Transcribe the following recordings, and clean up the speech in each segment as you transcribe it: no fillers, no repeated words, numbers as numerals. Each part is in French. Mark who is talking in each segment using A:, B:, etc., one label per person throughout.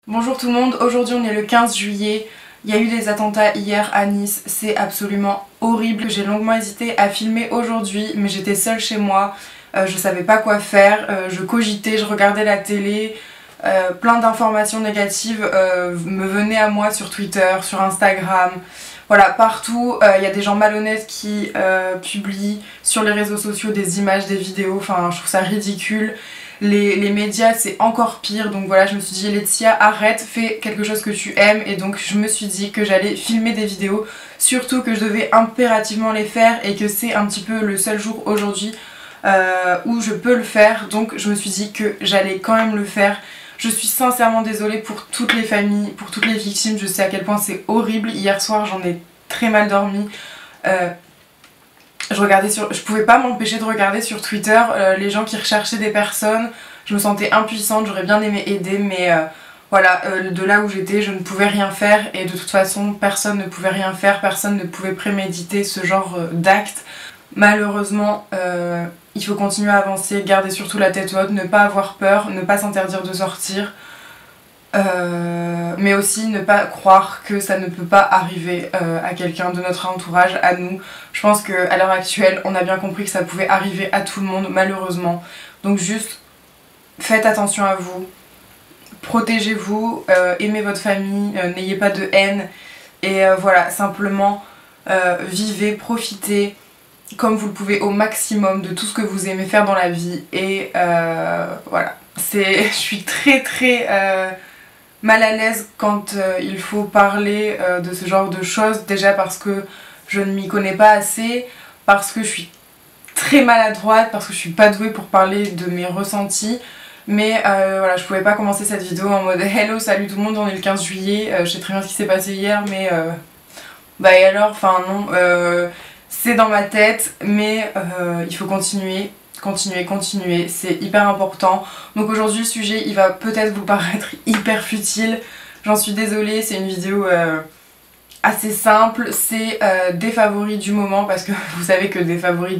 A: Bonjour tout le monde, aujourd'hui on est le 15 juillet, il y a eu des attentats hier à Nice, c'est absolument horrible. J'ai longuement hésité à filmer aujourd'hui mais j'étais seule chez moi, je savais pas quoi faire, je cogitais, je regardais la télé, plein d'informations négatives me venaient à moi sur Twitter, sur Instagram, voilà partout, il y a des gens malhonnêtes qui publient sur les réseaux sociaux des images, des vidéos, enfin je trouve ça ridicule. Les médias c'est encore pire, donc voilà, je me suis dit Laetitia arrête, fais quelque chose que tu aimes, et donc je me suis dit que j'allais filmer des vidéos, surtout que je devais impérativement les faire et que c'est un petit peu le seul jour aujourd'hui où je peux le faire, donc je me suis dit que j'allais quand même le faire. Je suis sincèrement désolée pour toutes les familles, pour toutes les victimes, je sais à quel point c'est horrible. Hier soir j'en ai très mal dormi. Je pouvais pas m'empêcher de regarder sur Twitter les gens qui recherchaient des personnes. Je me sentais impuissante, j'aurais bien aimé aider, mais voilà, de là où j'étais, je ne pouvais rien faire, et de toute façon, personne ne pouvait rien faire, personne ne pouvait préméditer ce genre d'acte. Malheureusement, il faut continuer à avancer, garder surtout la tête haute, ne pas avoir peur, ne pas s'interdire de sortir. Mais aussi ne pas croire que ça ne peut pas arriver à quelqu'un de notre entourage, à nous. Je pense qu'à l'heure actuelle, on a bien compris que ça pouvait arriver à tout le monde, malheureusement. Donc juste, faites attention à vous, protégez-vous, aimez votre famille, n'ayez pas de haine. Et voilà, simplement, vivez, profitez comme vous le pouvez au maximum de tout ce que vous aimez faire dans la vie. Et voilà, je suis très mal à l'aise quand il faut parler de ce genre de choses, déjà parce que je ne m'y connais pas assez, parce que je suis très maladroite, parce que je suis pas douée pour parler de mes ressentis, mais voilà, je pouvais pas commencer cette vidéo en mode hello, salut tout le monde, on est le 15 juillet, je sais très bien ce qui s'est passé hier, mais bah et alors, enfin non, c'est dans ma tête, mais il faut continuer, c'est hyper important. Donc aujourd'hui le sujet il va peut-être vous paraître hyper futile, j'en suis désolée, c'est une vidéo assez simple, c'est des favoris du moment, parce que vous savez que des favoris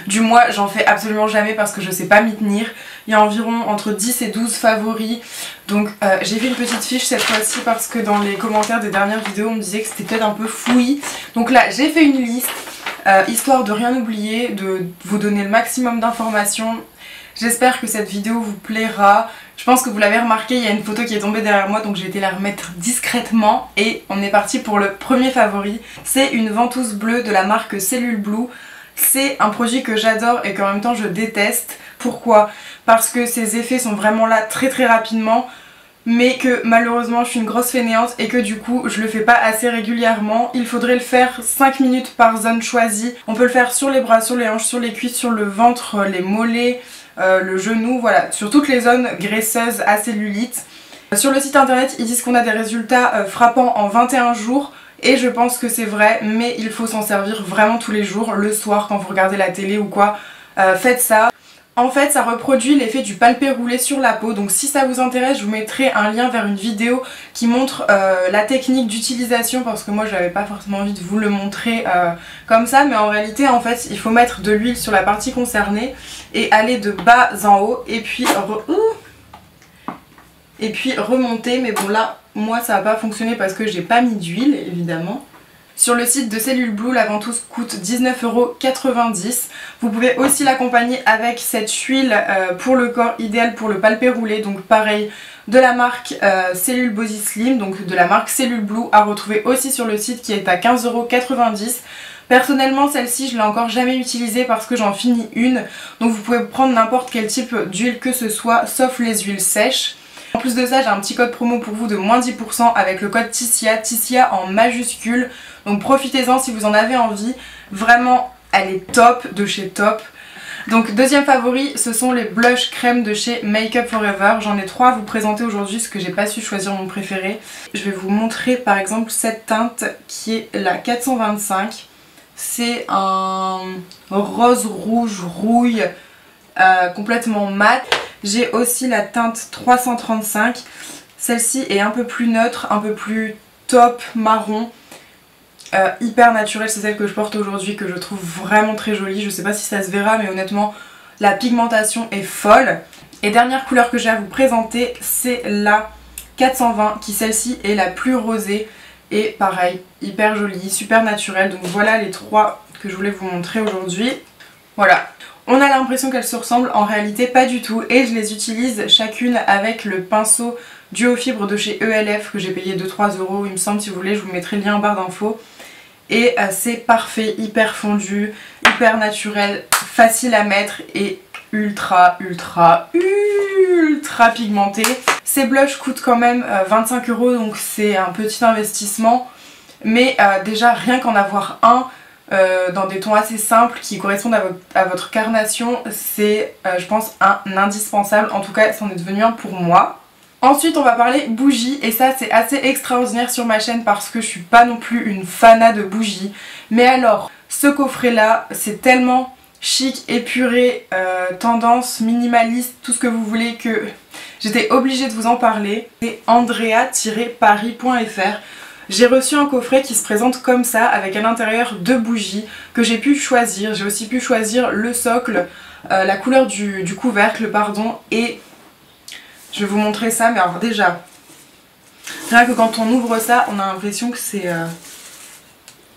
A: du mois j'en fais absolument jamais parce que je sais pas m'y tenir. Il y a environ entre 10 et 12 favoris, donc j'ai fait une petite fiche cette fois-ci parce que dans les commentaires des dernières vidéos on me disait que c'était peut-être un peu fouillis. Donc là j'ai fait une liste, histoire de rien oublier, de vous donner le maximum d'informations. J'espère que cette vidéo vous plaira. Je pense que vous l'avez remarqué, il y a une photo qui est tombée derrière moi, donc j'ai été la remettre discrètement. Et on est parti pour le premier favori. C'est une ventouse bleue de la marque Cellule Blue. C'est un produit que j'adore et qu'en même temps je déteste. Pourquoi? Parce que ses effets sont vraiment là très rapidement, mais que malheureusement je suis une grosse fainéante et que du coup je le fais pas assez régulièrement. Il faudrait le faire 5 minutes par zone choisie. On peut le faire sur les bras, sur les hanches, sur les cuisses, sur le ventre, les mollets, le genou, voilà, sur toutes les zones graisseuses à cellulite. Sur le site internet ils disent qu'on a des résultats frappants en 21 jours. Et je pense que c'est vrai, mais il faut s'en servir vraiment tous les jours, le soir quand vous regardez la télé ou quoi, faites ça. En fait ça reproduit l'effet du palpé roulé sur la peau, donc si ça vous intéresse je vous mettrai un lien vers une vidéo qui montre la technique d'utilisation, parce que moi j'avais pas forcément envie de vous le montrer comme ça, mais en réalité en fait il faut mettre de l'huile sur la partie concernée et aller de bas en haut et puis remonter, mais bon là moi ça va pas fonctionner parce que j'ai pas mis d'huile évidemment. Sur le site de Cellule Blue, la ventouse coûte 19,90 €. Vous pouvez aussi l'accompagner avec cette huile pour le corps, idéale pour le palpé roulé. Donc pareil, de la marque Cellule Body Slim, donc de la marque Cellule Blue, à retrouver aussi sur le site, qui est à 15,90 €. Personnellement celle-ci je l'ai encore jamais utilisée parce que j'en finis une. Donc vous pouvez prendre n'importe quel type d'huile que ce soit, sauf les huiles sèches. En plus de ça j'ai un petit code promo pour vous de moins 10% avec le code Ticia en majuscule. Donc profitez-en si vous en avez envie. Vraiment elle est top, de chez top. Donc deuxième favori, ce sont les blush crème de chez Make Up For Ever. J'en ai 3 à vous présenter aujourd'hui parce que j'ai pas su choisir mon préféré. Je vais vous montrer par exemple cette teinte qui est la 425. C'est un rose rouge rouille complètement mat. J'ai aussi la teinte 335. Celle-ci est un peu plus neutre, un peu plus top marron. Hyper naturelle, c'est celle que je porte aujourd'hui, que je trouve vraiment très jolie. Je sais pas si ça se verra, mais honnêtement la pigmentation est folle. Et dernière couleur que j'ai à vous présenter, c'est la 420 qui celle-ci est la plus rosée et pareil, hyper jolie, super naturelle. Donc voilà les trois que je voulais vous montrer aujourd'hui. Voilà. On a l'impression qu'elles se ressemblent, en réalité pas du tout et je les utilise chacune avec le pinceau Duo Fibre de chez ELF que j'ai payé 2-3 € il me semble. Si vous voulez je vous mettrai le lien en barre d'infos. Et c'est parfait, hyper fondu, hyper naturel, facile à mettre et ultra pigmenté. Ces blushs coûtent quand même 25 € donc c'est un petit investissement. Mais déjà rien qu'en avoir un dans des tons assez simples qui correspondent à votre carnation, c'est je pense un indispensable, en tout cas c'en est devenu un pour moi. Ensuite on va parler bougies et ça c'est assez extraordinaire sur ma chaîne parce que je suis pas non plus une fana de bougies. Mais alors ce coffret là c'est tellement chic, épuré, tendance, minimaliste, tout ce que vous voulez que j'étais obligée de vous en parler. C'est andrea-paris.fr. J'ai reçu un coffret qui se présente comme ça avec à l'intérieur 2 bougies que j'ai pu choisir. J'ai aussi pu choisir le socle, la couleur du couvercle pardon, et je vais vous montrer ça. Mais alors déjà, rien que quand on ouvre ça on a l'impression que c'est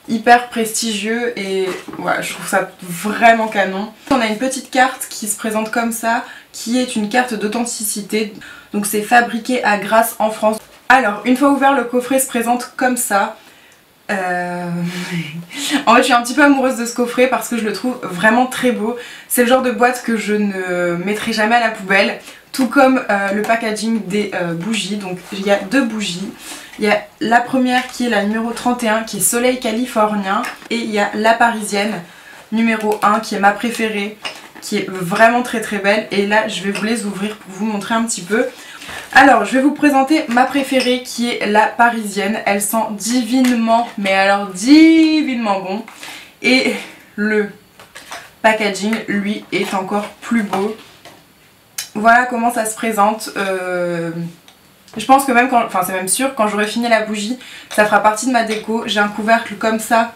A: hyper prestigieux et voilà, je trouve ça vraiment canon. On a une petite carte qui se présente comme ça qui est une carte d'authenticité, donc c'est fabriqué à Grasse en France. Alors, une fois ouvert, le coffret se présente comme ça. En fait, je suis un petit peu amoureuse de ce coffret parce que je le trouve vraiment très beau. C'est le genre de boîte que je ne mettrai jamais à la poubelle. Tout comme le packaging des bougies. Donc, il y a 2 bougies. Il y a la première qui est la numéro 31 qui est Soleil Californien. Et il y a la parisienne numéro 1 qui est ma préférée, qui est vraiment très belle. Et là, je vais vous les ouvrir pour vous montrer un petit peu. Alors je vais vous présenter ma préférée qui est la parisienne. Elle sent divinement, mais alors divinement bon. Et le packaging lui est encore plus beau. Voilà comment ça se présente. Je pense que même quand, enfin c'est même sûr, quand j'aurai fini la bougie, ça fera partie de ma déco. J'ai un couvercle comme ça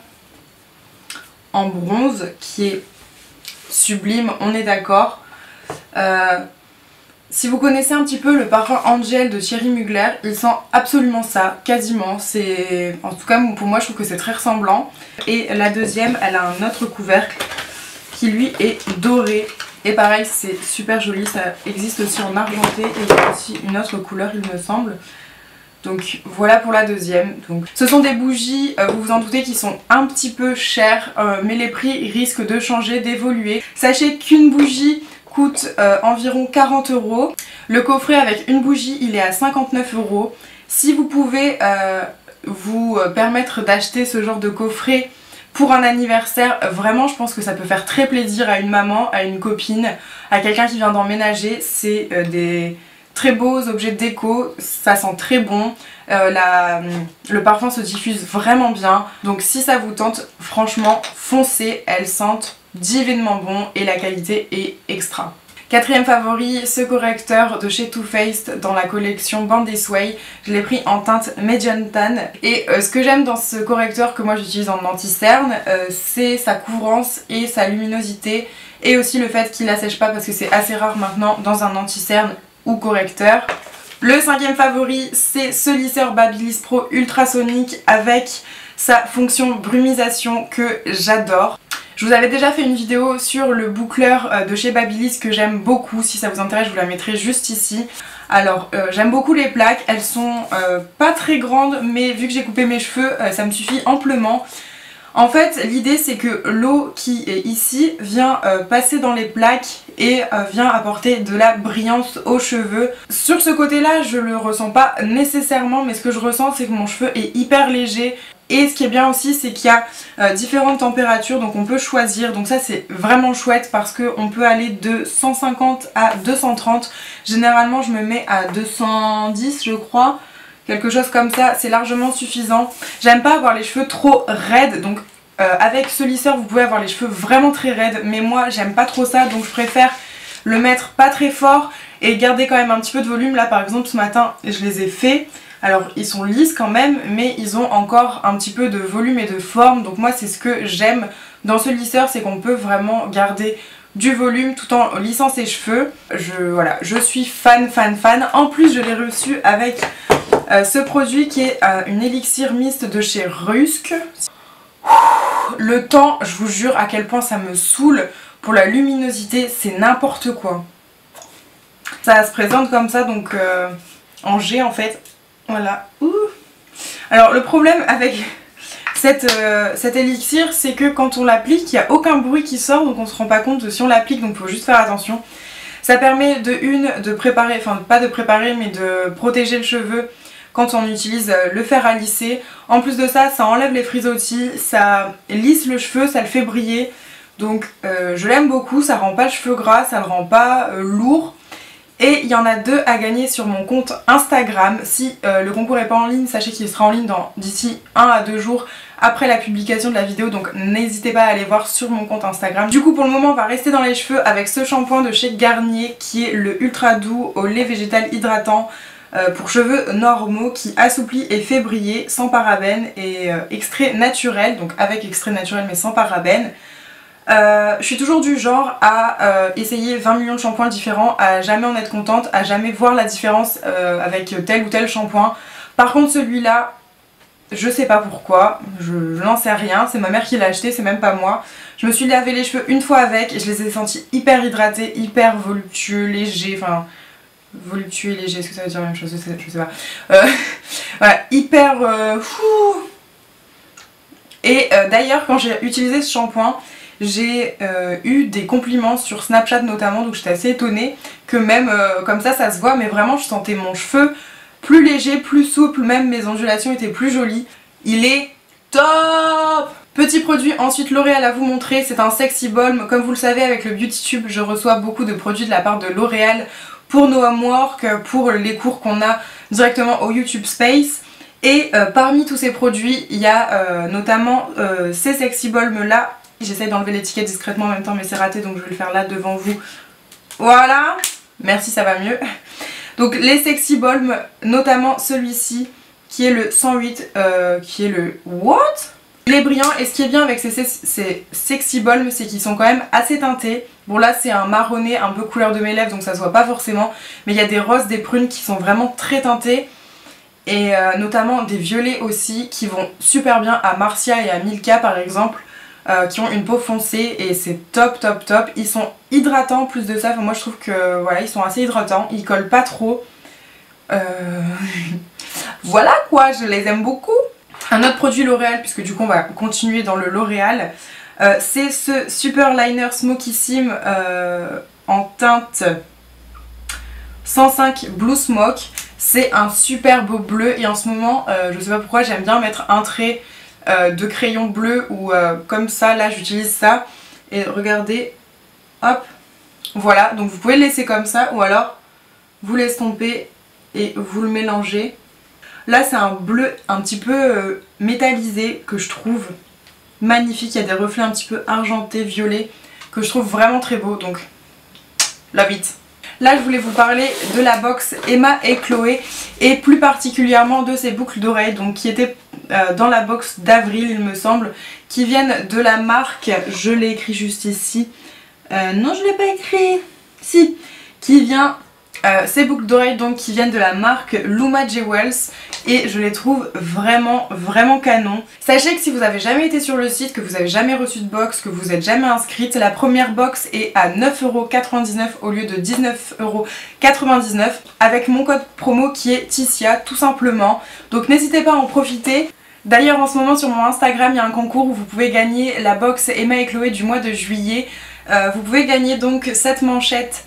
A: en bronze qui est sublime, on est d'accord. Si vous connaissez un petit peu le parfum Angel de Thierry Mugler, il sent absolument ça, quasiment. C'est, en tout cas pour moi je trouve que c'est très ressemblant. Et la deuxième, elle a un autre couvercle qui lui est doré. Et pareil, c'est super joli, ça existe aussi en argenté et il y a aussi une autre couleur il me semble. Donc voilà pour la deuxième. Donc, ce sont des bougies, vous vous en doutez, qui sont un petit peu chères, mais les prix risquent de changer, d'évoluer. Sachez qu'une bougie coûte environ 40 €. Le coffret avec une bougie il est à 59 €. Si vous pouvez vous permettre d'acheter ce genre de coffret pour un anniversaire, vraiment je pense que ça peut faire très plaisir à une maman, à une copine, à quelqu'un qui vient d'emménager. C'est des très beaux objets de déco, ça sent très bon, le parfum se diffuse vraiment bien. Donc si ça vous tente, franchement foncez, elles sentent divinement bon et la qualité est extra. Quatrième favori, ce correcteur de chez Too Faced dans la collection Band Sway. Je l'ai pris en teinte Medium Tan. Et ce que j'aime dans ce correcteur que moi j'utilise en anti-cerne, c'est sa couvrance et sa luminosité. Et aussi le fait qu'il assèche pas parce que c'est assez rare maintenant dans un anti-cerne ou correcteur. Le cinquième favori, c'est ce lisseur Babyliss Pro ultrasonique avec sa fonction brumisation que j'adore. Je vous avais déjà fait une vidéo sur le boucleur de chez Babyliss que j'aime beaucoup. Si ça vous intéresse, je vous la mettrai juste ici. Alors j'aime beaucoup les plaques, elles sont pas très grandes, mais vu que j'ai coupé mes cheveux, ça me suffit amplement. En fait l'idée c'est que l'eau qui est ici vient passer dans les plaques et vient apporter de la brillance aux cheveux. Sur ce côté là je le ressens pas nécessairement, mais ce que je ressens c'est que mon cheveu est hyper léger. Et ce qui est bien aussi c'est qu'il y a différentes températures, donc on peut choisir, donc ça c'est vraiment chouette parce qu'on peut aller de 150 à 230. Généralement je me mets à 210 je crois, quelque chose comme ça, c'est largement suffisant. J'aime pas avoir les cheveux trop raides, donc avec ce lisseur vous pouvez avoir les cheveux vraiment très raides, mais moi j'aime pas trop ça, donc je préfère le mettre pas très fort et garder quand même un petit peu de volume. Là par exemple ce matin je les ai fait. Alors ils sont lisses quand même, mais ils ont encore un petit peu de volume et de forme. Donc moi c'est ce que j'aime dans ce lisseur, c'est qu'on peut vraiment garder du volume tout en lissant ses cheveux. Voilà, je suis fan. En plus je l'ai reçu avec ce produit qui est une élixir mist de chez Rusk. Le temps, je vous jure à quel point ça me saoule. Pour la luminosité, c'est n'importe quoi. Ça se présente comme ça, donc en G en fait. Voilà. Ouh. Alors le problème avec cet élixir, c'est que quand on l'applique, il n'y a aucun bruit qui sort, donc on se rend pas compte de si on l'applique, donc il faut juste faire attention. Ça permet de préparer, enfin pas de préparer, mais de protéger le cheveu quand on utilise le fer à lisser. En plus de ça, ça enlève les frisottis, ça lisse le cheveu, ça le fait briller. Donc je l'aime beaucoup, ça rend pas le cheveu gras, ça le rend pas lourd. Et il y en a 2 à gagner sur mon compte Instagram. Si le concours n'est pas en ligne, sachez qu'il sera en ligne d'ici 1 à 2 jours après la publication de la vidéo. Donc n'hésitez pas à aller voir sur mon compte Instagram. Du coup pour le moment on va rester dans les cheveux avec ce shampoing de chez Garnier qui est le Ultra Doux au lait végétal hydratant pour cheveux normaux qui assouplit et fait briller sans parabènes et extrait naturel. Donc avec extrait naturel mais sans parabènes. Je suis toujours du genre à essayer 20 millions de shampoings différents, à jamais en être contente, à jamais voir la différence avec tel ou tel shampoing. Par contre celui-là, je sais pas pourquoi, je n'en sais rien, c'est ma mère qui l'a acheté, c'est même pas moi. Je me suis lavé les cheveux une fois avec et je les ai sentis hyper hydratés, hyper voluptueux, légers, enfin... voluptueux et léger, est-ce que ça veut dire la même chose? Je sais pas. Voilà, hyper... Et d'ailleurs quand j'ai utilisé ce shampoing, j'ai eu des compliments sur Snapchat notamment, donc j'étais assez étonnée que même comme ça se voit, mais vraiment je sentais mon cheveu plus léger, plus souple, même mes ondulations étaient plus jolies. Il est top! Petit produit ensuite L'Oréal à vous montrer, c'est un Sexy Balm. Comme vous le savez avec le Beauty Tube, je reçois beaucoup de produits de la part de L'Oréal pour nos homework, pour les cours qu'on a directement au YouTube Space. Et parmi tous ces produits, il y a notamment ces Sexy Balm là. J'essaie d'enlever l'étiquette discrètement en même temps mais c'est raté donc je vais le faire là devant vous. Voilà, merci, ça va mieux. Donc les Sexy Balm, notamment celui-ci qui est le 108, qui est le what? Il est brillant et ce qui est bien avec ces Sexy Balm, c'est qu'ils sont quand même assez teintés. Bon là c'est un marronné un peu couleur de mes lèvres donc ça se voit pas forcément, mais il y a des roses, des prunes qui sont vraiment très teintés. Et notamment des violets aussi qui vont super bien à Marcia et à Milka par exemple. Qui ont une peau foncée et c'est top. Ils sont hydratants en plus de ça, enfin, moi je trouve que voilà, ils sont assez hydratants, ils collent pas trop. Voilà quoi, je les aime beaucoup. Un autre produit L'Oréal, puisque du coup on va continuer dans le L'Oréal, c'est ce Super Liner Smokissime en teinte 105 Blue Smoke. C'est un super beau bleu et en ce moment, je sais pas pourquoi, j'aime bien mettre un trait de crayon bleu ou comme ça, là j'utilise ça et regardez, hop, voilà, donc vous pouvez le laisser comme ça ou alors vous l'estompez et vous le mélangez. Là c'est un bleu un petit peu métallisé que je trouve magnifique, il y a des reflets un petit peu argentés, violets que je trouve vraiment très beau, donc love it. Là je voulais vous parler de la box Emma et Chloé et plus particulièrement de ces boucles d'oreilles donc qui étaient dans la box d'avril il me semble, qui viennent de la marque, je l'ai écrit juste ici, non je l'ai pas écrit, si, qui vient, ces boucles d'oreilles donc qui viennent de la marque Luma Jewels et je les trouve vraiment canon. Sachez que si vous avez jamais été sur le site, que vous avez jamais reçu de box, que vous êtes jamais inscrite, la première box est à 9,99€ au lieu de 19,99€ avec mon code promo qui est Ticia tout simplement. Donc n'hésitez pas à en profiter. D'ailleurs en ce moment sur mon Instagram il y a un concours où vous pouvez gagner la box Emma et Chloé du mois de juillet. Vous pouvez gagner donc cette manchette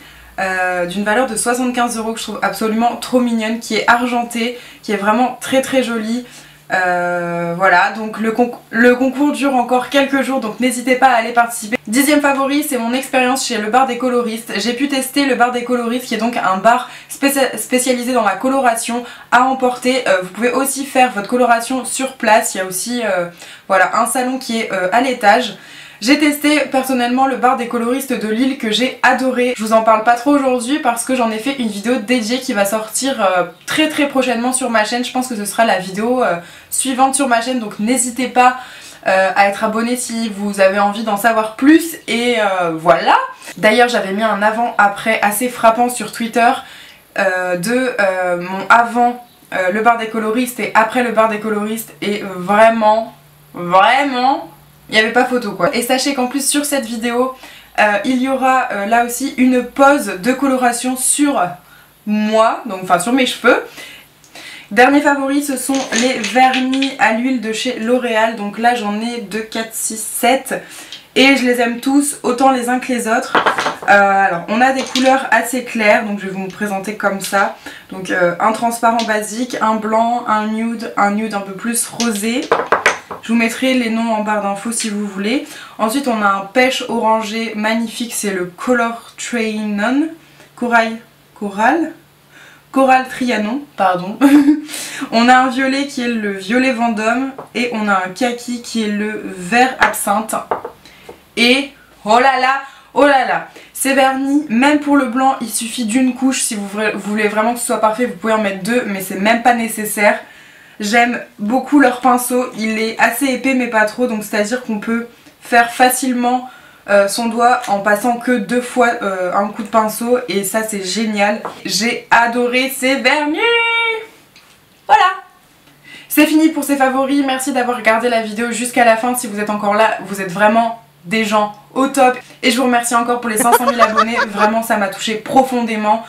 A: d'une valeur de 75€ que je trouve absolument trop mignonne, qui est argentée, qui est vraiment très jolie. Voilà, donc le concours dure encore quelques jours, donc n'hésitez pas à aller participer. 10e favori, c'est mon expérience chez le bar des coloristes. J'ai pu tester le bar des coloristes qui est donc un bar spécialisé dans la coloration à emporter. Vous pouvez aussi faire votre coloration sur place, il y a aussi voilà, un salon qui est à l'étage. J'ai testé personnellement le bar des coloristes de Lille que j'ai adoré. Je vous en parle pas trop aujourd'hui parce que j'en ai fait une vidéo dédiée qui va sortir très prochainement sur ma chaîne. Je pense que ce sera la vidéo suivante sur ma chaîne, donc n'hésitez pas à être abonné si vous avez envie d'en savoir plus et voilà. D'ailleurs j'avais mis un avant-après assez frappant sur Twitter de mon avant le bar des coloristes et après le bar des coloristes et vraiment il n'y avait pas photo quoi. Et sachez qu'en plus sur cette vidéo il y aura là aussi une pause de coloration sur moi, donc enfin sur mes cheveux. Dernier favori, ce sont les vernis à l'huile de chez L'Oréal. Donc là j'en ai 2, 4, 6, 7 et je les aime tous autant les uns que les autres. Alors on a des couleurs assez claires, donc je vais vous présenter comme ça. Donc un transparent basique, un blanc, un nude un peu plus rosé. Je vous mettrai les noms en barre d'infos si vous voulez. Ensuite on a un pêche orangé magnifique, c'est le Color Trianon. Coral Trianon, pardon. On a un violet qui est le violet Vendôme et on a un kaki qui est le vert absinthe. Et oh là là, ces vernis, même pour le blanc, il suffit d'une couche. Si vous voulez vraiment que ce soit parfait, vous pouvez en mettre 2, mais c'est même pas nécessaire. J'aime beaucoup leur pinceau, il est assez épais mais pas trop, donc c'est à dire qu'on peut faire facilement son doigt en passant que 2 fois un coup de pinceau et ça c'est génial. J'ai adoré ces vernis. Voilà, c'est fini pour ces favoris. Merci d'avoir regardé la vidéo jusqu'à la fin. Si vous êtes encore là, vous êtes vraiment des gens au top et je vous remercie encore pour les 500 000 abonnés. Vraiment ça m'a touché profondément.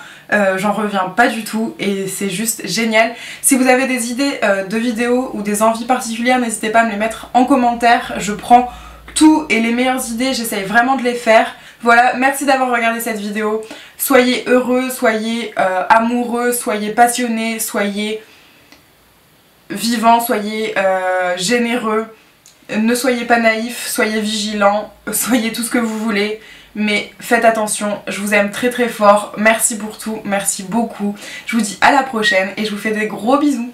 A: J'en reviens pas du tout et c'est juste génial. Si vous avez des idées de vidéos ou des envies particulières, n'hésitez pas à me les mettre en commentaire. Je prends tout et les meilleures idées, j'essaye vraiment de les faire. Voilà, merci d'avoir regardé cette vidéo. Soyez heureux, soyez amoureux, soyez passionnés, soyez vivants, soyez généreux. Ne soyez pas naïfs, soyez vigilants, soyez tout ce que vous voulez. Mais faites attention, je vous aime très très fort. Merci pour tout, merci beaucoup. Je vous dis à la prochaine et je vous fais des gros bisous.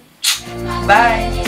A: Bye.